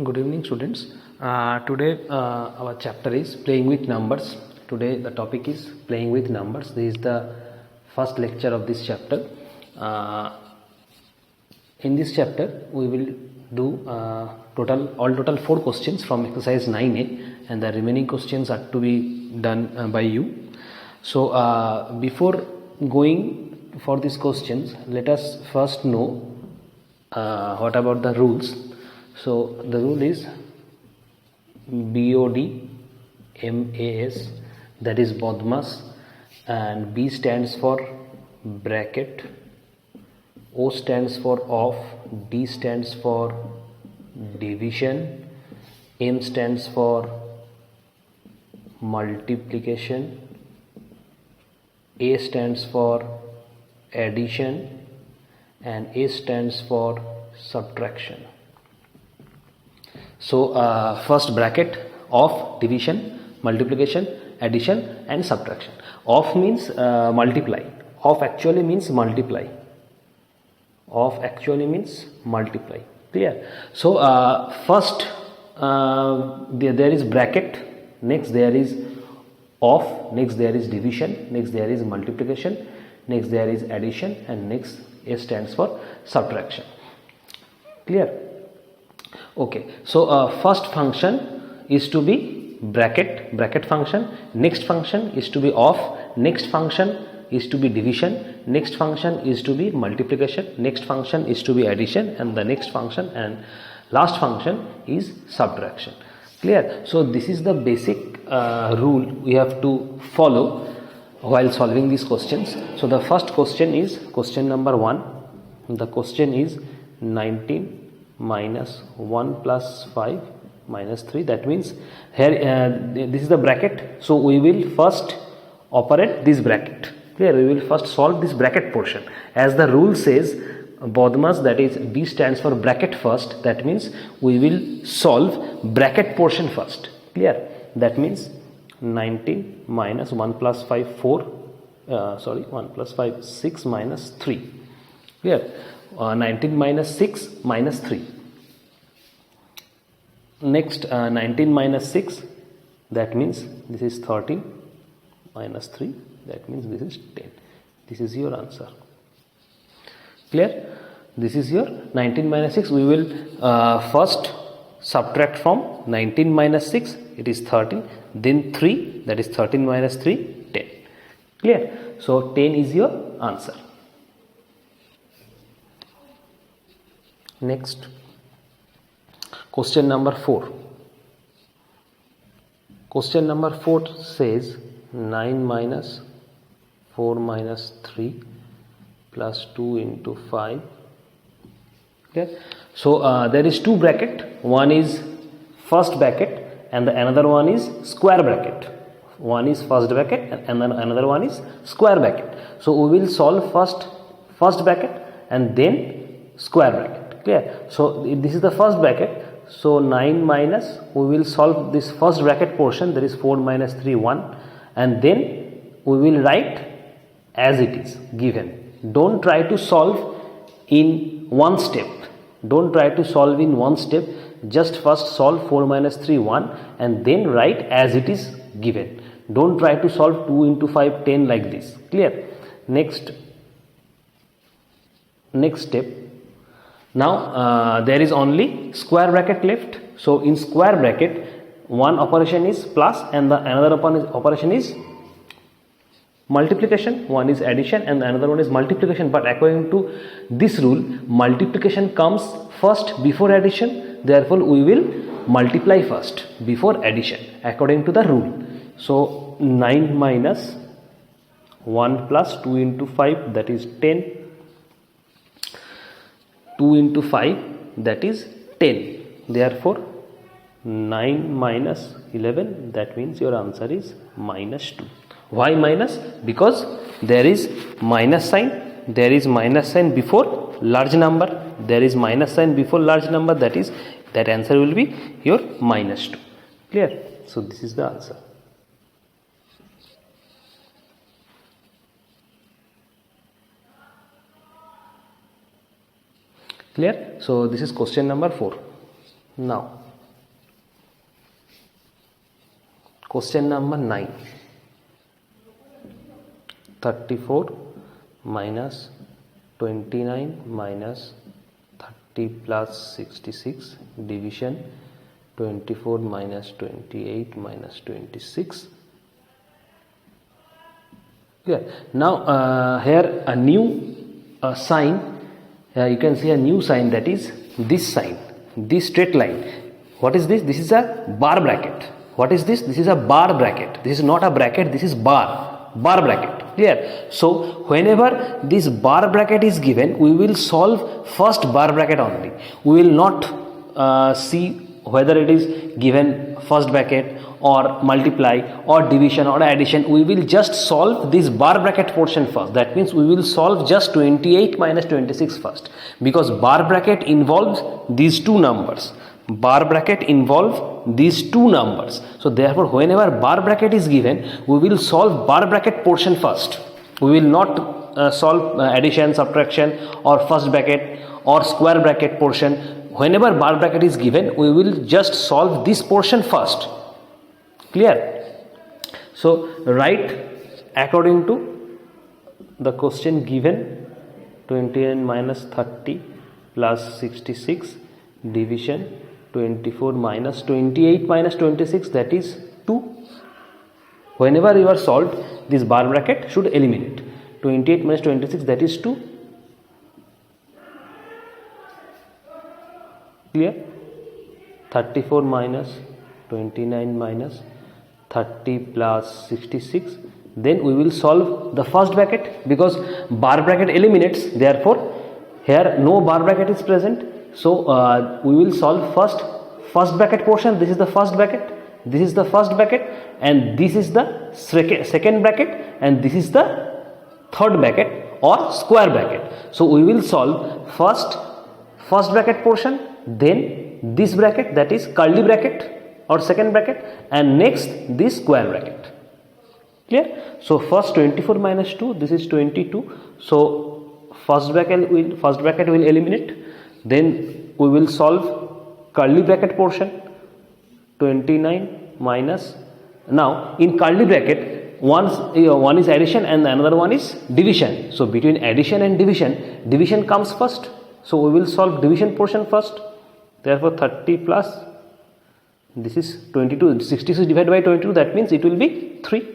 Good evening, students. Today our chapter is playing with numbers. Today the topic is playing with numbers. This is the first lecture of this chapter. In this chapter we will do total 4 questions from exercise 9A, and the remaining questions are to be done by you. So before going for these questions, let us first know what about the rules. So the rule is BODMAS, that is BODMAS, and B stands for bracket, O stands for off, D stands for division, M stands for multiplication, A stands for addition, and A stands for subtraction. So first bracket, of, division, multiplication, addition and subtraction. Of means multiply. Of actually means multiply. Of actually means multiply. Clear? So first there is bracket, next there is of, next there is division, next there is multiplication, next there is addition, and next A stands for subtraction. Clear? Okay, so first function is to be bracket function, next function is to be of, next function is to be division, next function is to be multiplication, next function is to be addition, and the next function and last function is subtraction. Clear? So this is the basic rule we have to follow while solving these questions. So the first question is question number 1. The question is 19 minus 1 plus 5 minus 3. That means here this is the bracket, so we will first operate this bracket. Clear? We will first solve this bracket portion. As the rule says, BODMAS, that is B stands for bracket first, that means we will solve bracket portion first. Clear? That means 19 minus 1 plus 5 4 1 plus 5 6 minus 3. Clear? 19 minus 6 minus 3. Next 19 minus 6, that means this is 13 minus 3, that means this is 10. This is your answer. Clear? This is your 19 minus 6. We will first subtract from 19 minus 6, it is 13, then 3, that is 13 minus 3, 10. Clear? So 10 is your answer. Next, question number 4. Question number 4 says 9 minus 4 minus 3 plus 2 into 5. Okay. So there is two bracket. One is first bracket and the another one is square bracket. One is first bracket and then another one is square bracket. So we will solve first bracket and then square bracket. Clear? So this is the first bracket. So 9 minus, we will solve this first bracket portion, that is 4 minus 3 1, and then we will write as it is given. Don't try to solve in one step. Don't try to solve in one step. Just first solve 4 minus 3 1 and then write as it is given. Don't try to solve 2 into 5 10 like this. Clear? Next step. Now there is only square bracket left. So in square bracket, one operation is plus and the another operation is multiplication. One is addition and the another one is multiplication. But according to this rule, multiplication comes first before addition. Therefore we will multiply first before addition according to the rule. So 9 minus 1 plus 2 into 5, that is 10. 2 into 5, that is 10. Therefore 9 minus 11, that means your answer is minus 2. Why minus? Because there is minus sign. There is minus sign before large number. There is minus sign before large number, that answer will be your minus 2. Clear? So this is the answer. Clear? So this is question number 4. Now Question number 9. 34 minus 29 minus 30 plus 66 division 24 minus 28 minus 26. Yeah. Now here a new sign. You can see a new sign, that is this sign, this straight line. What is this? This is a bar bracket. What is this? This is a bar bracket. This is not a bracket, this is bar bracket. Clear? So whenever this bar bracket is given, we will solve first bar bracket only. We will not see whether it is given first bracket or multiply or division or addition. We will just solve this bar bracket portion first. That means we will solve just 28 minus 26 first, because bar bracket involves these two numbers. Bar bracket involve these two numbers. So therefore whenever bar bracket is given, we will solve bar bracket portion first. We will not solve addition, subtraction or first bracket or square bracket portion. Whenever bar bracket is given, we will just solve this portion first. Clear? So write according to the question given, 29 minus 30 plus 66 division 24 minus 28 minus 26, that is 2. Whenever you are solved, this bar bracket should eliminate. 28 minus 26, that is 2. Clear? 34 minus 29 minus 30 plus 66. Then we will solve the first bracket, because bar bracket eliminates. Therefore here no bar bracket is present. So we will solve first bracket portion. This is the first bracket, this is the first bracket, and this is the second bracket, and this is the third bracket or square bracket. So we will solve first bracket portion, then this bracket, that is curly bracket or second bracket, and next this square bracket. Clear? So first 24 minus 2, this is 22. So first bracket will eliminate. Then we will solve curly bracket portion, 29 minus. Now in curly bracket, one is addition and another one is division. So between addition and division comes first. So we will solve division portion first. Therefore 30 plus, this is 22, 66 divided by 22, that means it will be 3.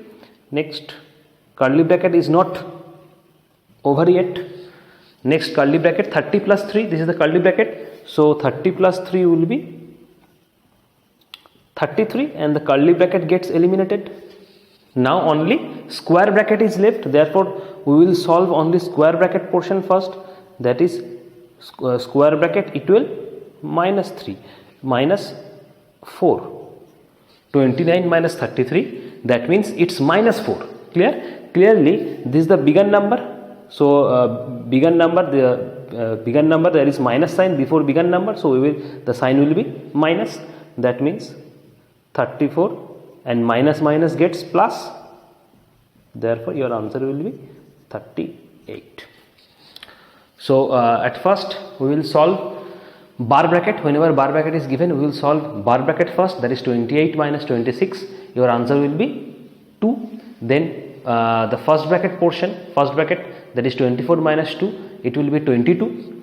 Next curly bracket is not over yet. Next curly bracket, 30 plus 3, this is the curly bracket. So 30 plus 3 will be 33, and the curly bracket gets eliminated. Now only square bracket is left. Therefore we will solve only square bracket portion first. That is square bracket, it will minus 3 minus 4. 29 minus 33, that means it's minus 4. Clear? Clearly this is the bigger number. So bigger number, there is minus sign before bigger number, so the sign will be minus. That means 34 and minus gets plus. Therefore your answer will be 38. So at first we will solve bar bracket. Whenever bar bracket is given, we will solve bar bracket first, that is 28 minus 26. Your answer will be 2. Then the first bracket portion, first bracket, that is 24 minus 2, it will be 22.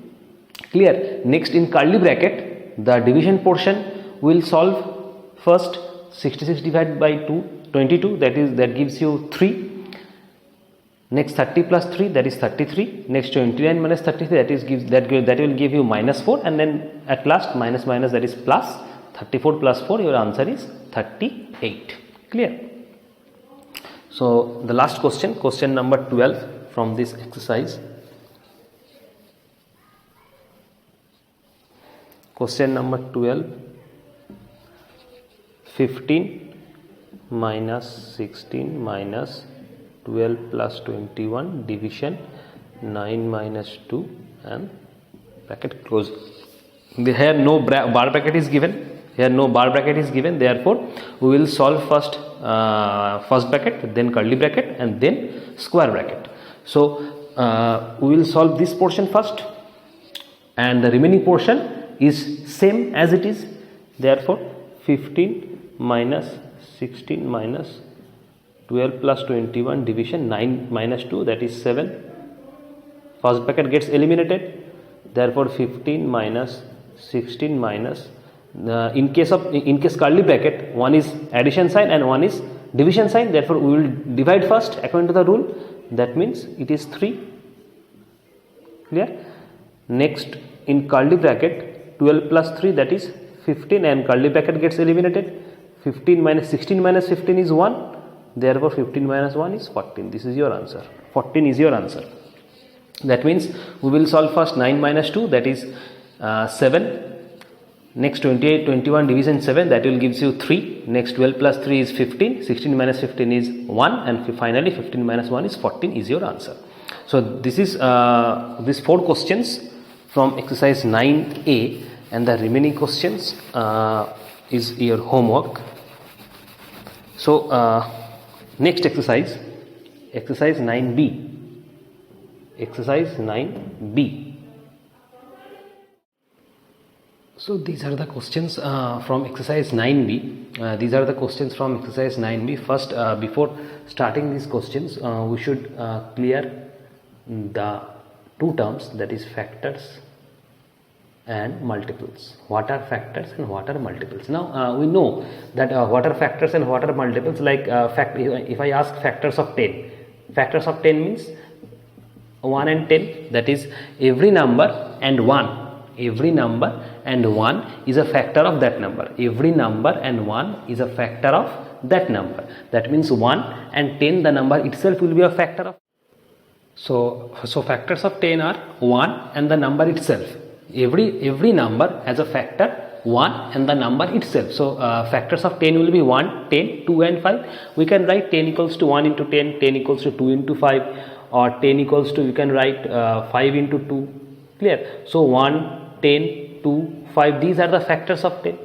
Clear? Next in curly bracket, the division portion will solve first. 66 divided by 22, that gives you 3. Next 30 plus 3, that is 33. Next 29 minus 33, that will give you minus 4, and then at last minus, that is plus. 34 plus 4, your answer is 38. Clear? So the last question, question number 12 from this exercise. Question number 12. 15 minus 16 minus 12 plus 21 division 9 minus 2 and bracket close. Here no bar bracket is given. Therefore we will solve first bracket, then curly bracket, and then square bracket. So we will solve this portion first, and the remaining portion is same as it is. Therefore 15 minus 16 minus 12 plus 21 division 9 minus 2, that is 7. First bracket gets eliminated, therefore 15 minus 16 minus in case curly bracket, one is addition sign and one is division sign, therefore we will divide first according to the rule, that means it is 3. Clear? Next, in curly bracket 12 plus 3, that is 15, and curly bracket gets eliminated. 15 minus 16 minus 15 is 1, therefore 15 minus 1 is 14. This is your answer. 14 is your answer. That means we will solve first 9 minus 2, that is 7. Next 28, 21 division 7, that will gives you 3. Next 12 plus 3 is 15. 16 minus 15 is 1, and finally 15 minus 1 is 14 is your answer. So this is these 4 questions from exercise 9A, and the remaining questions is your homework. So next exercise 9B. Exercise 9B. So these are the questions from exercise 9B. These are the questions from exercise 9B. First, before starting these questions, we should clear the 2 terms, that is factors and multiples. What are factors and what are multiples? Now we know that what are factors and what are multiples. Like if I ask factors of 10, factors of 10 means 1 and 10, that is every number and 1. Every number and 1 is a factor of that number. Every number and 1 is a factor of that number. That means 1 and 10, the number itself will be a factor of. So factors of 10 are 1 and the number itself. Every number has a factor 1 and the number itself. So factors of 10 will be 1, 10, 2 and 5. We can write 10 equals to 1 into 10, 10 equals to 2 into 5, or 10 equals to, you can write 5 into 2. Clear? So 1, 10, 2, 5, these are the factors of 10.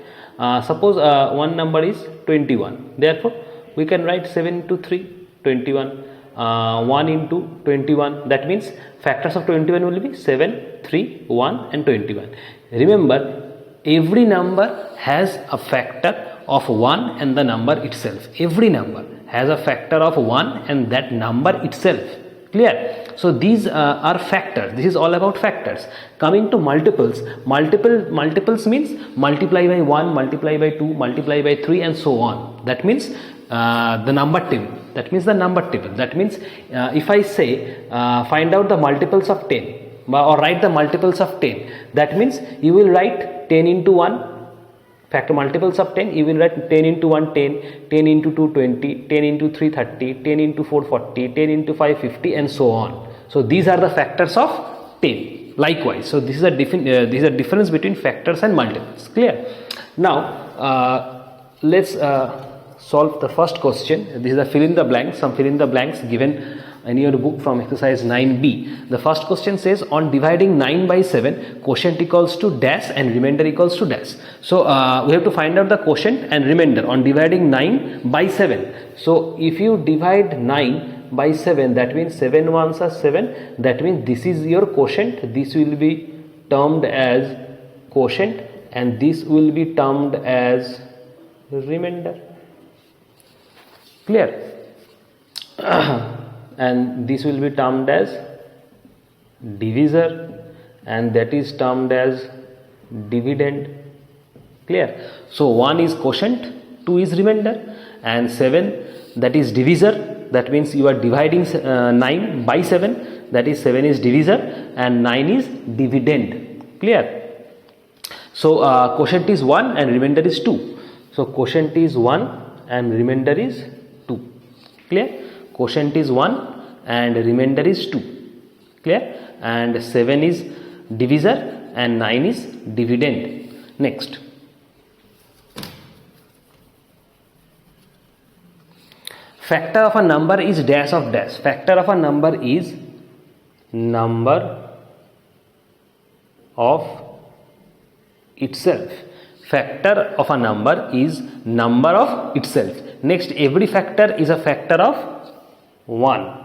Suppose one number is 21, therefore we can write 7 into 3, 21, 1 into 21, that means factors of 21 will be 7, 3, 1 and 21. Remember, every number has a factor of 1 and the number itself. Every number has a factor of 1 and that number itself. Clear? So these are factors. This is all about factors. Coming to multiples, multiples means multiply by 1, multiply by 2, multiply by 3 and so on. That means the number table. That means the number table. That means if I say find out the multiples of 10 or write the multiples of 10, that means you will write 10 into 1. Factor multiples of 10, you will write 10 into 1 10, 10 into 2 20, 10 into 3 30, 10 into 4 40, 10 into 5 50 and so on. So these are the factors of 10. Likewise, so this is a difference between factors and multiples. Clear? Now let's solve the first question. This is a fill in the blanks, some fill in the blanks given in your book from exercise 9B. The first question says, on dividing 9 by 7, quotient equals to dash and remainder equals to dash. So we have to find out the quotient and remainder on dividing 9 by 7. So if you divide 9 by 7, that means 7 ones are 7. That means this is your quotient. This will be termed as quotient and this will be termed as remainder. Clear? And this will be termed as divisor and that is termed as dividend. Clear? So 1 is quotient, 2 is remainder and 7, that is divisor. That means you are dividing 9 by 7, that is 7 is divisor and 9 is dividend. Clear? So quotient is 1 and remainder is 2. So quotient is 1 and remainder is 2. Clear? Quotient is 1 and remainder is 2. Clear? And 7 is divisor and 9 is dividend. Next. Factor of a number is dash of dash. Factor of a number is number of itself. Factor of a number is number of itself. Next, every factor is a factor of 1.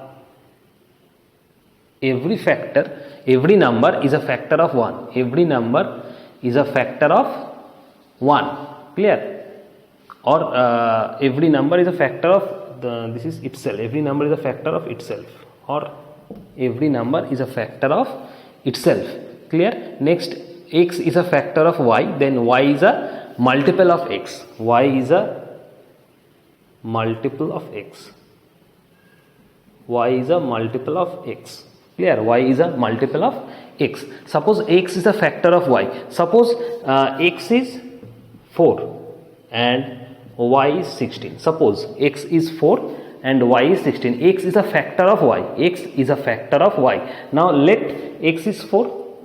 Every number is a factor of 1. Every number is a factor of 1. Clear? or every number is a factor of this is itself, every number is a factor of itself, or every number is a factor of itself. Clear? Next, x is a factor of y, then y is a multiple of x, y is a multiple of x, y is a multiple of x. Clear? Y is a multiple of x. Suppose x is a factor of y. Suppose x is 4 and y is 16. Suppose x is 4 and y is 16. X is a factor of y. X is a factor of y. Now let x is 4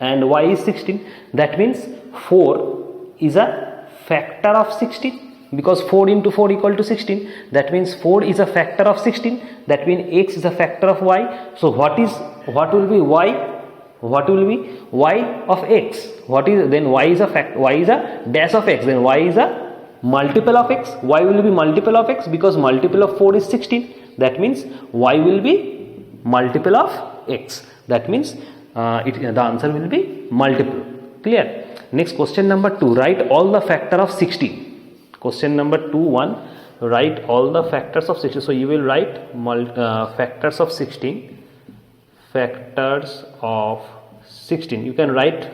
and y is 16. That means 4 is a factor of 16. Because 4 into 4 equal to 16, that means 4 is a factor of 16, that means x is a factor of y. So what will be y? What will be y of x? What is then y is a dash of x, then y is a multiple of x. Y will be multiple of x because multiple of 4 is 16, that means y will be multiple of x. That means the answer will be multiple. Clear? Next, question number 2, write all the factor of 16. Question number 2.1, write all the factors of 16. So you will write factors of 16. Factors of 16. You can write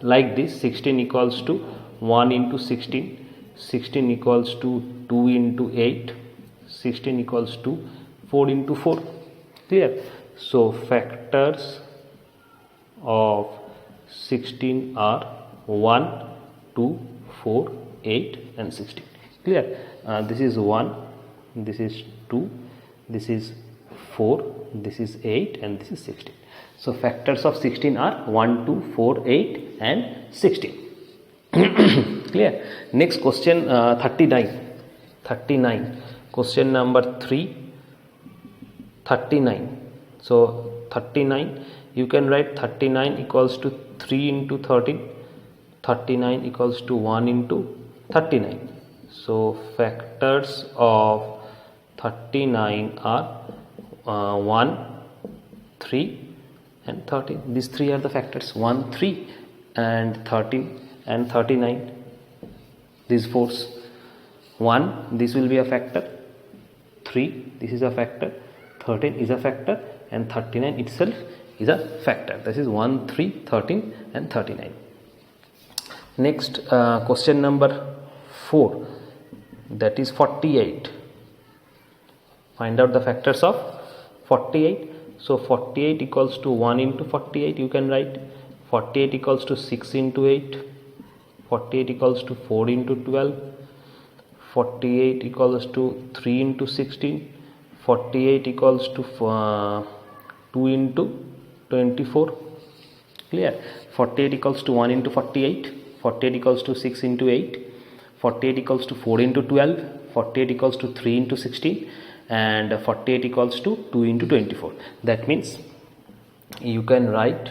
like this: 16 equals to 1 into 16. 16 equals to 2 into 8. 16 equals to 4 into 4. Clear? So factors of 16 are 1, 2, 4, 8 and 16. Clear? This is 1, this is 2, this is 4, this is 8 and this is 16. So factors of 16 are 1, 2, 4, 8 and 16. Clear? Next, question 39. Question number 3, 39. So 39, you can write 39 equals to 3 into 13. 39 equals to 1 into 39. So factors of 39 are 1, 3 and 13. These three are the factors: 1, 3 and 13 and 39. These fours: 1, this will be a factor; 3, this is a factor; 13 is a factor, and 39 itself is a factor. This is 1, 3, 13 and 39. Next, question number 4, that is 48. Find out the factors of 48. So 48 equals to 1 into 48, you can write. 48 equals to 6 into 8. 48 equals to 4 into 12. 48 equals to 3 into 16. 48 equals to 2 into 24. Clear? 48 equals to 1 into 48. 48 equals to 6 into 8. 48 equals to 4 into 12. 48 equals to 3 into 16. And 48 equals to 2 into 24. That means you can write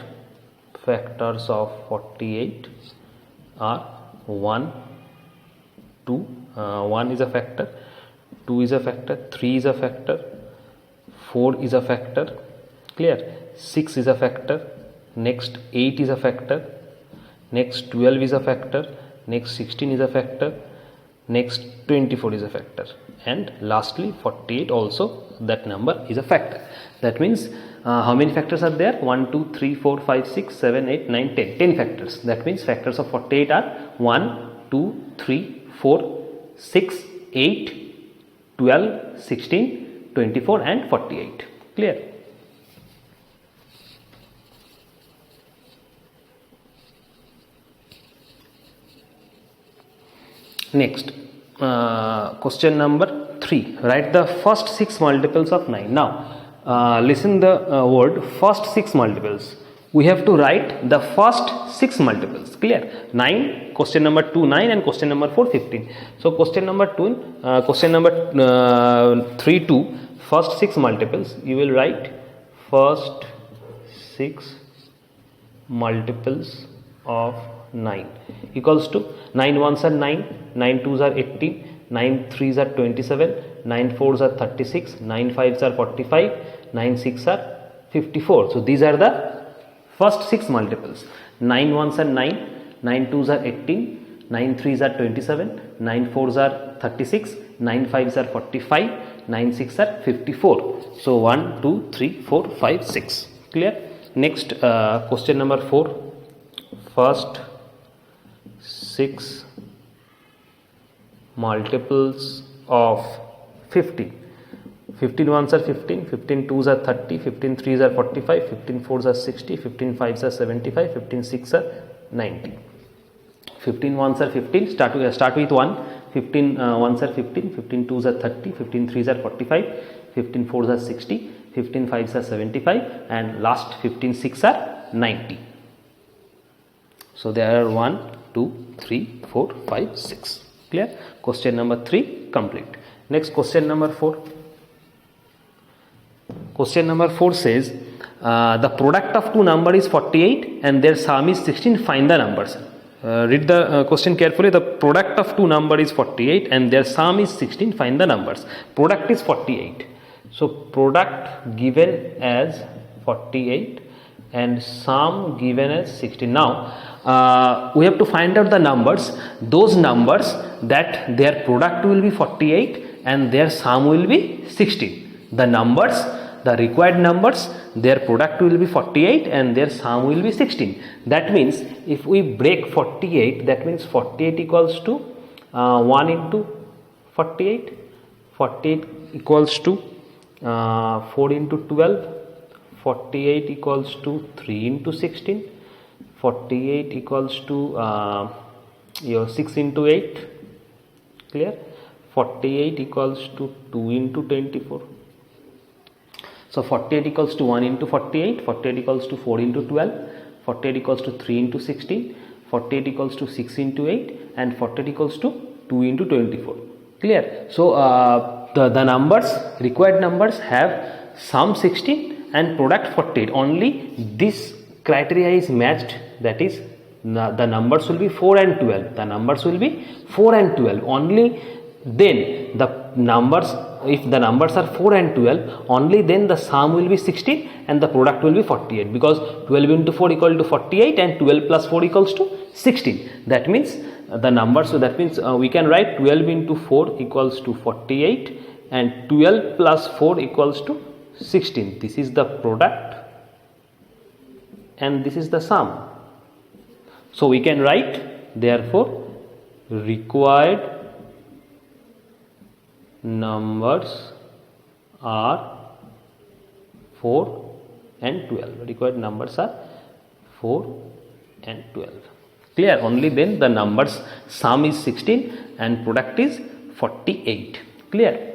factors of 48 are 1, 2, 1 is a factor, 2 is a factor, 3 is a factor, 4 is a factor. Clear? 6 is a factor. Next, 8 is a factor. Next, 12 is a factor. Next, 16 is a factor. Next, 24 is a factor. And lastly, 48 also, that number is a factor. That means how many factors are there? 1, 2, 3, 4, 5, 6, 7, 8, 9, 10. 10 factors. That means factors of 48 are 1, 2, 3, 4, 6, 8, 12, 16, 24 and 48. Clear? Next, question number 3. Write the first 6 multiples of 9. Now, listen the word first 6 multiples. We have to write the first 6 multiples. Clear? 9, question number 2, 9 and question number 4, 15. So, question number 3, 2, first 6 multiples. You will write first 6 multiples of 9 equals to 9 ones are 9, 9 twos are 18, 9 threes are 27, 9 fours are 36, 9 fives are 45, 9 six are 54. So these are the first 6 multiples. 9 ones are 9, 9 twos are 18, 9 3s are 27, 9 4s are 36, 9 5s are 45, 9 6 are 54. So 1 2 3 4 5 6. Clear? Next question number 4. First 6 multiples of 50. 15 ones are 15, 15 twos are 30, 15 threes are 45, 15 fours are 60, 15 fives are 75, 15 six are 90. 15 ones are 15, start with 1, 15 ones are 15, 15 twos are 30, 15 threes are 45, 15 fours are 60, 15 fives are 75, and last 15 six are 90. So there are 1 2 3 4 5 6. Clear? Question number 3 complete. Next, question number 4. Question number 4 says the product of two numbers is 48 and their sum is 16. Find the numbers. Read the question carefully. The product of two numbers is 48 and their sum is 16. Find the numbers. Product is 48. So product given as 48 and sum given as 16. Now we have to find out the numbers. Those numbers that their product will be 48 and their sum will be 16. The numbers, the required numbers, their product will be 48 and their sum will be 16. That means if we break 48, that means 48 equals to 1 into 48, 48 equals to 4 into 12, 48 equals to 3 into 16, 48 equals to your 6 into 8. Clear? 48 equals to 2 into 24. So 48 equals to 1 into 48, 48 equals to 4 into 12, 48 equals to 3 into 16, 48 equals to 6 into 8, and 48 equals to 2 into 24. Clear? So the numbers, required numbers have sum 16 and product 48. Only this criteria is matched, that is the numbers will be 4 and 12. The numbers will be 4 and 12. Only then the numbers, if the numbers are 4 and 12, only then the sum will be 16 and the product will be 48, because 12 into 4 equal to 48 and 12 plus 4 equals to 16. That means the number, so that means we can write 12 into 4 equals to 48 and 12 plus 4 equals to 16. This is the product and this is the sum. So we can write, therefore, required numbers are 4 and 12. Required numbers are 4 and 12. Clear? Only then the numbers sum is 16 and product is 48. Clear?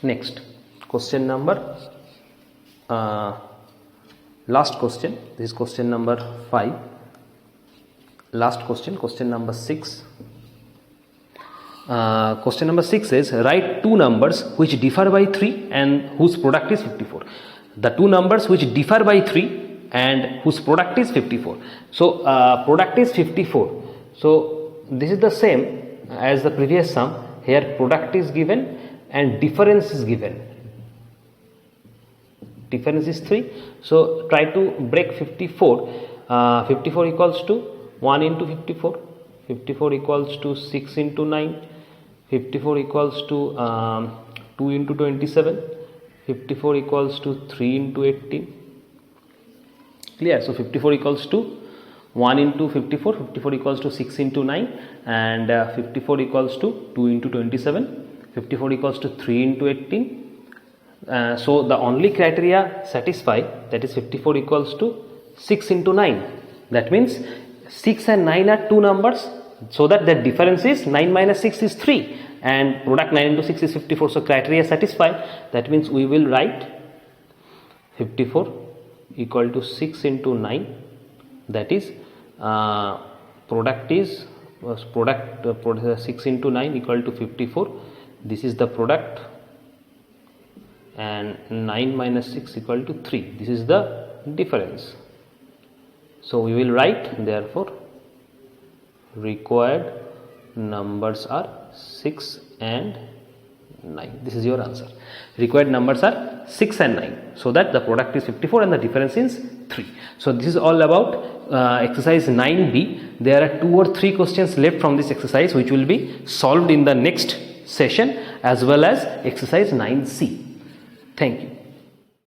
Next, question number last question. This is question number 5. Last question, question number 6. Question number 6 says write two numbers which differ by 3 and whose product is 54. The two numbers which differ by 3 and whose product is 54. So product is 54. So this is the same as the previous sum. Here product is given and difference is given. Difference is 3. So try to break 54. 54 equals to 1 into 54, 54 equals to 6 into 9, 54 equals to 2 into 27, 54 equals to 3 into 18. Clear? So 54 equals to 1 into 54, 54 equals to 6 into 9, and 54 equals to 2 into 27, 54 equals to 3 into 18. So the only criteria satisfied, that is 54 equals to 6 into 9. That means 6 and 9 are two numbers, so that the difference is 9 minus 6 is 3 and product 9 into 6 is 54. So criteria satisfied. That means we will write 54 equal to 6 into 9, that is product is 6 into 9 equal to 54. This is the product, and 9 minus 6 equal to 3. This is the difference. So we will write, therefore, required numbers are 6 and 9. This is your answer. Required numbers are 6 and 9, so that the product is 54 and the difference is 3. So this is all about exercise 9b. There are 2 or 3 questions left from this exercise which will be solved in the next session, as well as exercise 9c. Thank you.